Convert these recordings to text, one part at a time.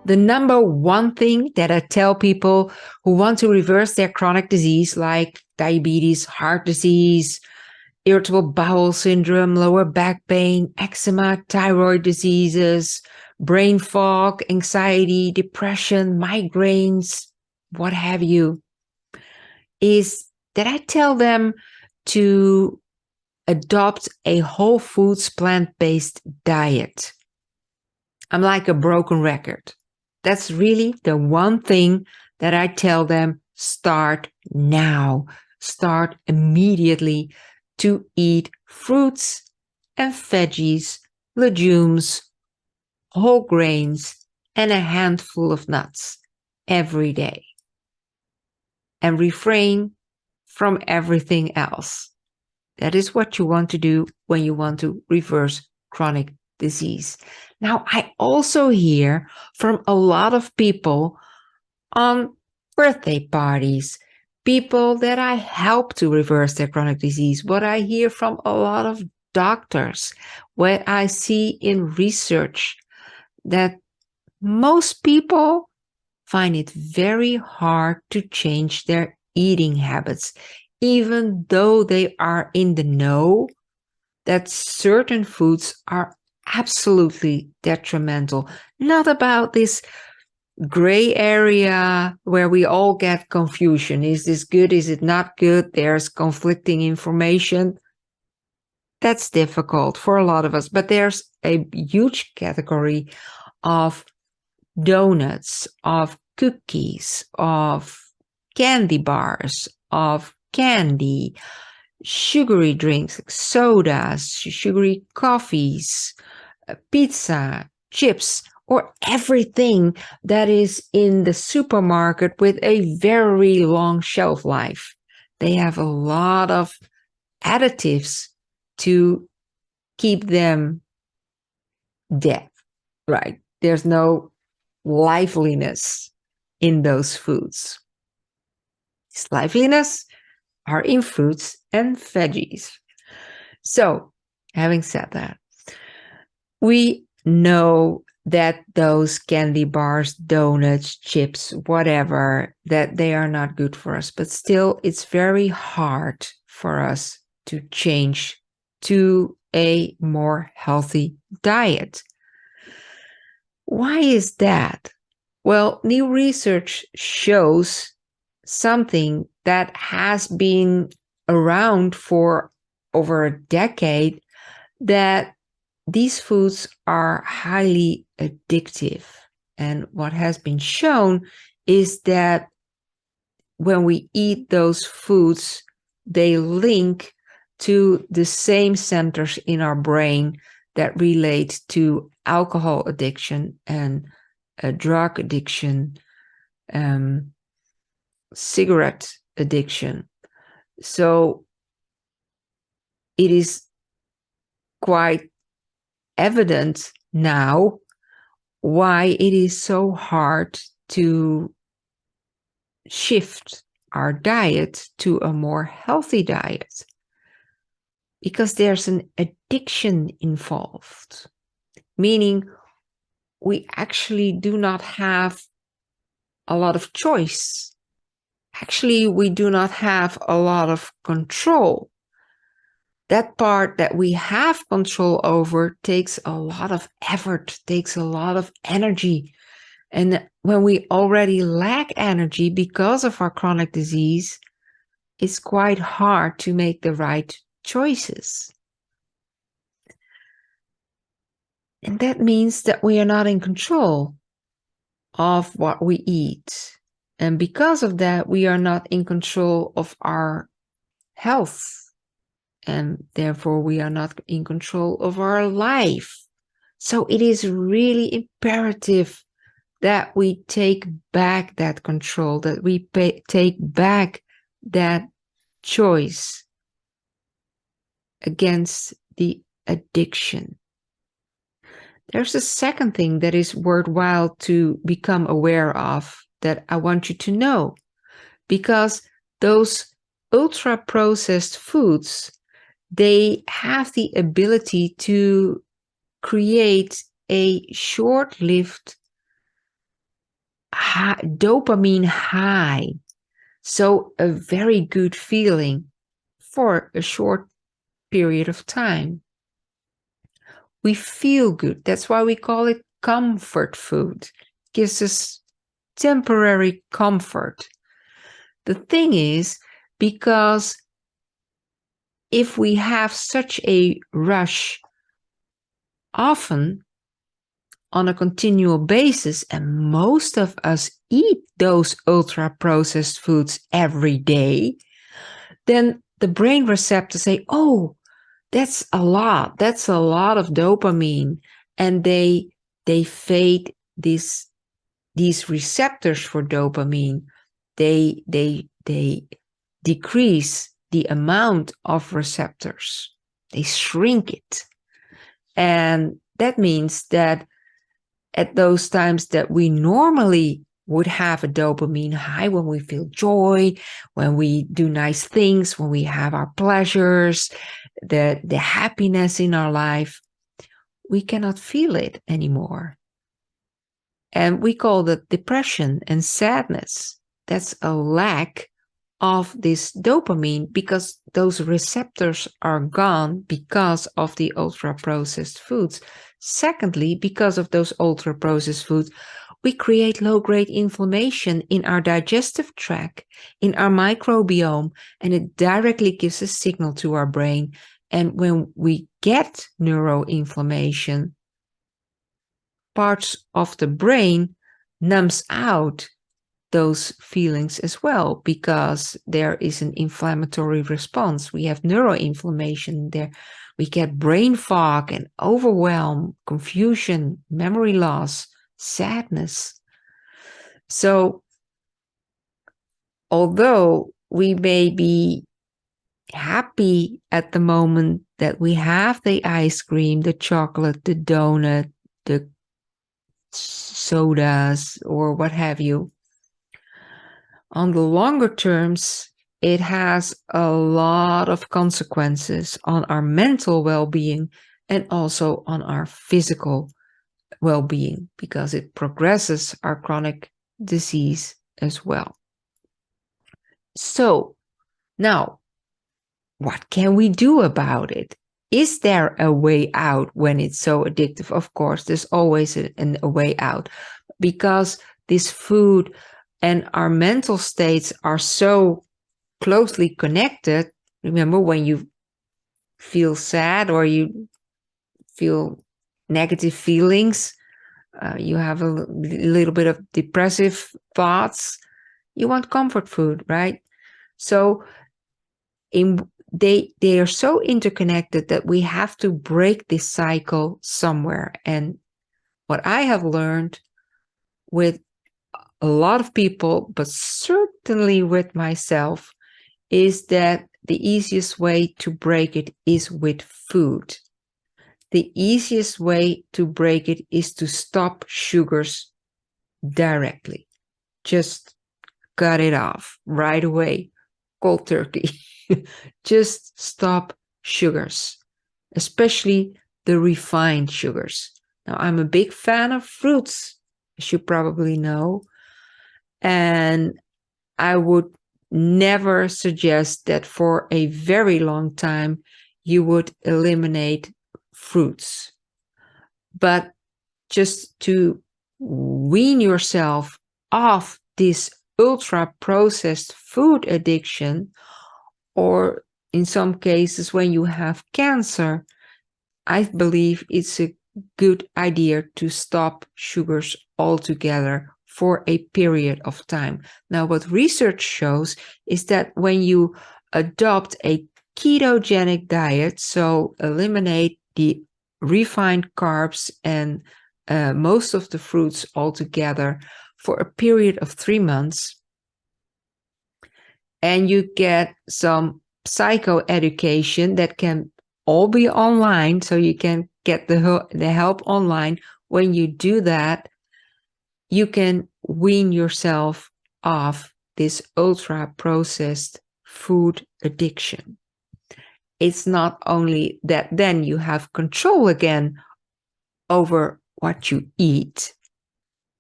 the number one thing that I tell people who want to reverse their chronic disease like diabetes, heart disease, irritable bowel syndrome, lower back pain, eczema, thyroid diseases, brain fog, anxiety, depression, migraines, what have you, is that I tell them to adopt a whole foods plant-based diet. I'm like a broken record. That's really the one thing that I tell them, start now. Start immediately to eat fruits and veggies, legumes, whole grains, and a handful of nuts every day. And refrain from everything else. That is what you want to do when you want to reverse chronic disease. Now, I also hear from a lot of people on birthday parties, people that I help to reverse their chronic disease, what I hear from a lot of doctors, what I see in research, that most people find it very hard to change their eating habits, even though they are in the know that certain foods are absolutely detrimental. Not about this gray area where we all get confusion. Is this good? Is it not good? There's conflicting information. That's difficult for a lot of us, but there's a huge category of donuts, of cookies, of candy bars, of candy, sugary drinks, sodas, sugary coffees, pizza, chips, or everything that is in the supermarket with a very long shelf life. They have a lot of additives to keep them dead, right? There's no liveliness in those foods. This liveliness are in fruits and veggies. So, having said that, we know that those candy bars, donuts, chips, whatever, that they are not good for us, but still it's very hard for us to change to a more healthy diet. Why is that? Well, new research shows something that has been around for over a decade, that these foods are highly addictive. And what has been shown is that when we eat those foods, they link to the same centers in our brain that relate to alcohol addiction and drug addiction, cigarette addiction. So it is quite evident now why it is so hard to shift our diet to a more healthy diet, because there's an addiction involved, meaning we actually do not have a lot of choice. Actually, we do not have a lot of control. That part that we have control over takes a lot of effort, takes a lot of energy. And when we already lack energy because of our chronic disease, it's quite hard to make the right choices. And that means that we are not in control of what we eat. And because of that, we are not in control of our health. And therefore, we are not in control of our life. So it is really imperative that we take back that control, that we take back that choice against the addiction. There's a second thing that is worthwhile to become aware of that I want you to know, because those ultra-processed foods, they have the ability to create a short-lived dopamine high. So a very good feeling for a short period of time. We feel good. That's why we call it comfort food. It gives us temporary comfort. The thing is, because if we have such a rush often on a continual basis, and most of us eat those ultra processed foods every day, then the brain receptors say, oh, that's a lot of dopamine, and they fade these receptors for dopamine. They decrease the amount of receptors. They shrink it. And that means that at those times that we normally would have a dopamine high, when we feel joy, when we do nice things, when we have our pleasures, the happiness in our life, we cannot feel it anymore. And we call that depression and sadness. That's a lack of this dopamine, because those receptors are gone because of the ultra processed foods. Secondly, because of those ultra processed foods, we create low-grade inflammation in our digestive tract, in our microbiome, and it directly gives a signal to our brain. And when we get neuroinflammation, parts of the brain numbs out those feelings as well, because there is an inflammatory response. We have neuroinflammation there. We get brain fog and overwhelm, confusion, memory loss, sadness. So although we may be happy at the moment that we have the ice cream, the chocolate, the donut, the sodas, or what have you, on the longer terms, it has a lot of consequences on our mental well-being and also on our physical well-being, because it progresses our chronic disease as well. So now, what can we do about it? Is there a way out when it's so addictive? Of course, there's always a way out, because this food and our mental states are so closely connected. Remember, when you feel sad or you feel negative feelings, you have a little bit of depressive thoughts, you want comfort food, right? So they are so interconnected that we have to break this cycle somewhere. And what I have learned with a lot of people, but certainly with myself, is that the easiest way to break it is with food. The easiest way to break it is to stop sugars directly. Just cut it off right away, cold turkey. Just stop sugars, especially the refined sugars. Now, I'm a big fan of fruits, as you probably know, and I would never suggest that for a very long time you would eliminate fruits. But just to wean yourself off this ultra-processed food addiction, or in some cases when you have cancer, I believe it's a good idea to stop sugars altogether for a period of time. Now, what research shows is that when you adopt a ketogenic diet, so eliminate the refined carbs and most of the fruits altogether for a period of 3 months, and you get some psychoeducation that can all be online, so you can get the help online. When you do that, you can wean yourself off this ultra-processed food addiction. It's not only that then you have control again over what you eat,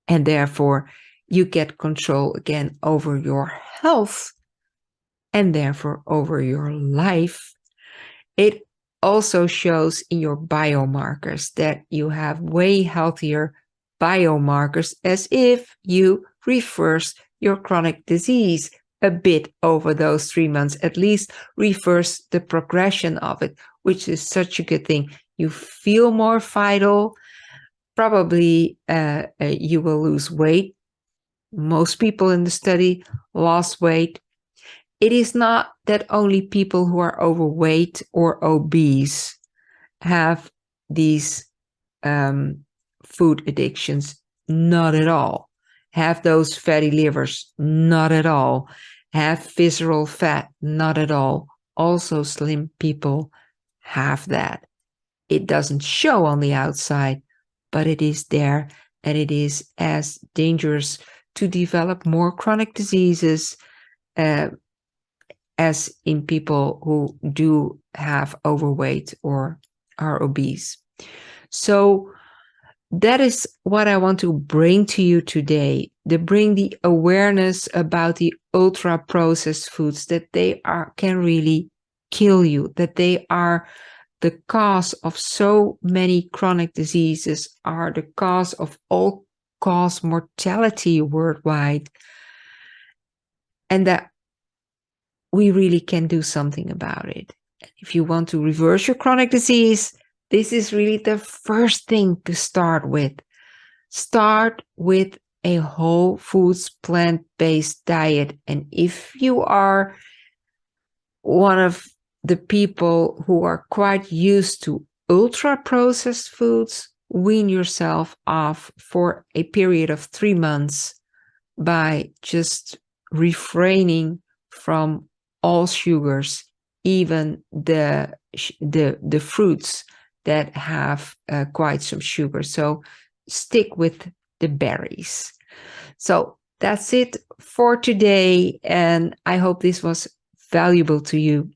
and therefore you get control again over your health and therefore over your life. It also shows in your biomarkers that you have way healthier biomarkers, as if you reverse your chronic disease a bit over those 3 months, at least reverse the progression of it, which is such a good thing. You feel more vital. Probably you will lose weight. Most people in the study lost weight. It is not that only people who are overweight or obese have these food addictions. Not at all. Have those fatty livers? Not at all. Have visceral fat? Not at all. Also, slim people have that. It doesn't show on the outside, but it is there, and it is as dangerous to develop more chronic diseases as in people who do have overweight or are obese. So that is what I want to bring to you today, to bring the awareness about the ultra processed foods, that they can really kill you, that they are the cause of so many chronic diseases, are the cause of all-cause mortality worldwide, and that we really can do something about it. If you want to reverse your chronic disease, this is really the first thing to start with. Start with a whole foods, plant-based diet. And if you are one of the people who are quite used to ultra-processed foods, wean yourself off for a period of 3 months by just refraining from all sugars, even the fruits that have quite some sugar. So stick with the berries. So that's it for today, and I hope this was valuable to you.